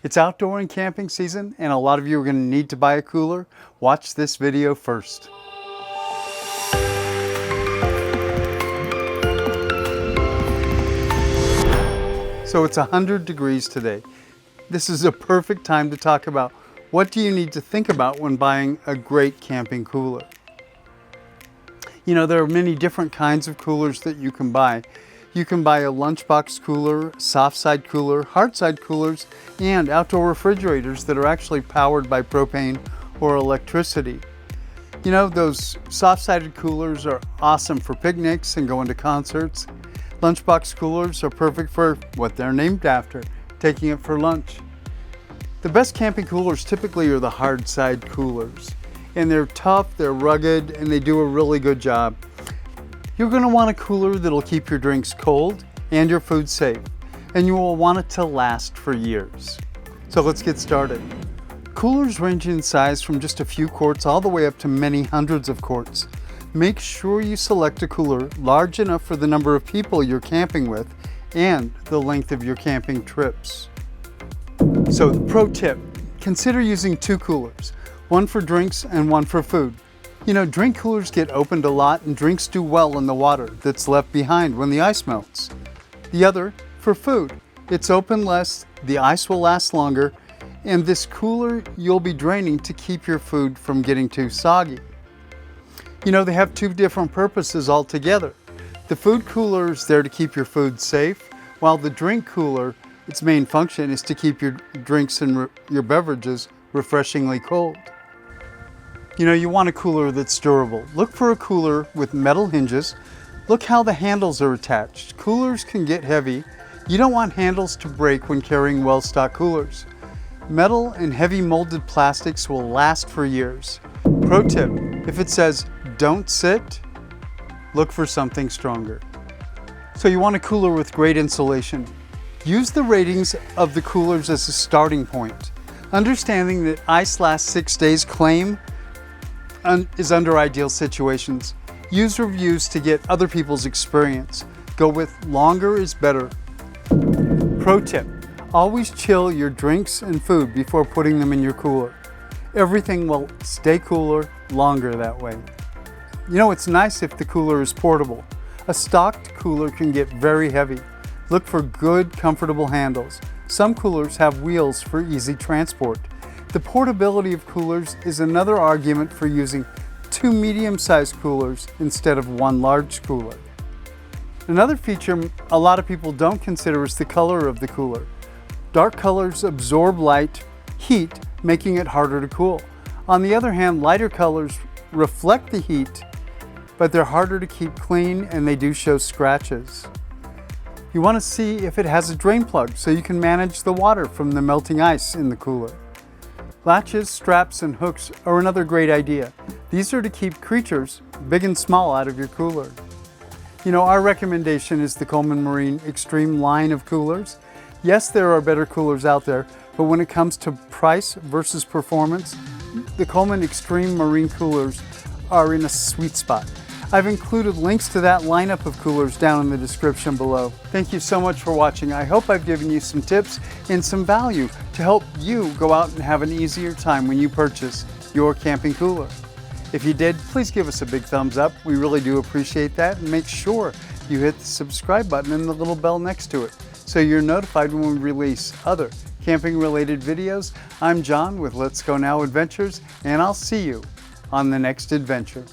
It's outdoor and camping season, and a lot of you are going to need to buy a cooler. Watch this video first. So it's 100 degrees today. This is a perfect time to talk about what do you need to think about when buying a great camping cooler. You know, there are many different kinds of coolers that you can buy. You can buy a lunchbox cooler, soft side cooler, hard side coolers, and outdoor refrigerators that are actually powered by propane or electricity. You know, those soft-sided coolers are awesome for picnics and going to concerts. Lunchbox coolers are perfect for what they're named after, taking it for lunch. The best camping coolers typically are the hard side coolers. And they're tough, they're rugged, and they do a really good job. You're going to want a cooler that'll keep your drinks cold and your food safe, and you will want it to last for years. So let's get started. Coolers range in size from just a few quarts all the way up to many hundreds of quarts. Make sure you select a cooler large enough for the number of people you're camping with and the length of your camping trips. So, pro tip, consider using two coolers, one for drinks and one for food. You know, drink coolers get opened a lot and drinks do well in the water that's left behind when the ice melts. The other for food. It's open less, the ice will last longer, and this cooler you'll be draining to keep your food from getting too soggy. You know, they have two different purposes altogether. The food cooler is there to keep your food safe, while the drink cooler, its main function is to keep your drinks and your beverages refreshingly cold. You know, you want a cooler that's durable. Look for a cooler with metal hinges. Look how the handles are attached. Coolers can get heavy. You don't want handles to break when carrying well-stocked coolers. Metal and heavy molded plastics will last for years. Pro tip, if it says don't sit, look for something stronger. So you want a cooler with great insulation. Use the ratings of the coolers as a starting point. Understanding that ice lasts 6 days claim is under ideal situations. Use reviews to get other people's experience. Go with longer is better. Pro tip, always chill your drinks and food before putting them in your cooler. Everything will stay cooler longer that way. You know, it's nice if the cooler is portable. A stocked cooler can get very heavy. Look for good, comfortable handles. Some coolers have wheels for easy transport. The portability of coolers is another argument for using two medium-sized coolers instead of one large cooler. Another feature a lot of people don't consider is the color of the cooler. Dark colors absorb heat, making it harder to cool. On the other hand, lighter colors reflect the heat, but they're harder to keep clean and they do show scratches. You want to see if it has a drain plug so you can manage the water from the melting ice in the cooler. Latches, straps, and hooks are another great idea. These are to keep creatures, big and small, out of your cooler. You know, our recommendation is the Coleman Marine Xtreme line of coolers. Yes, there are better coolers out there, but when it comes to price versus performance, the Coleman Xtreme Marine coolers are in a sweet spot. I've included links to that lineup of coolers down in the description below. Thank you so much for watching. I hope I've given you some tips and some value to help you go out and have an easier time when you purchase your camping cooler. If you did, please give us a big thumbs up. We really do appreciate that, and make sure you hit the subscribe button and the little bell next to it so you're notified when we release other camping related videos. I'm John with Let's Go Now Adventures, and I'll see you on the next adventure.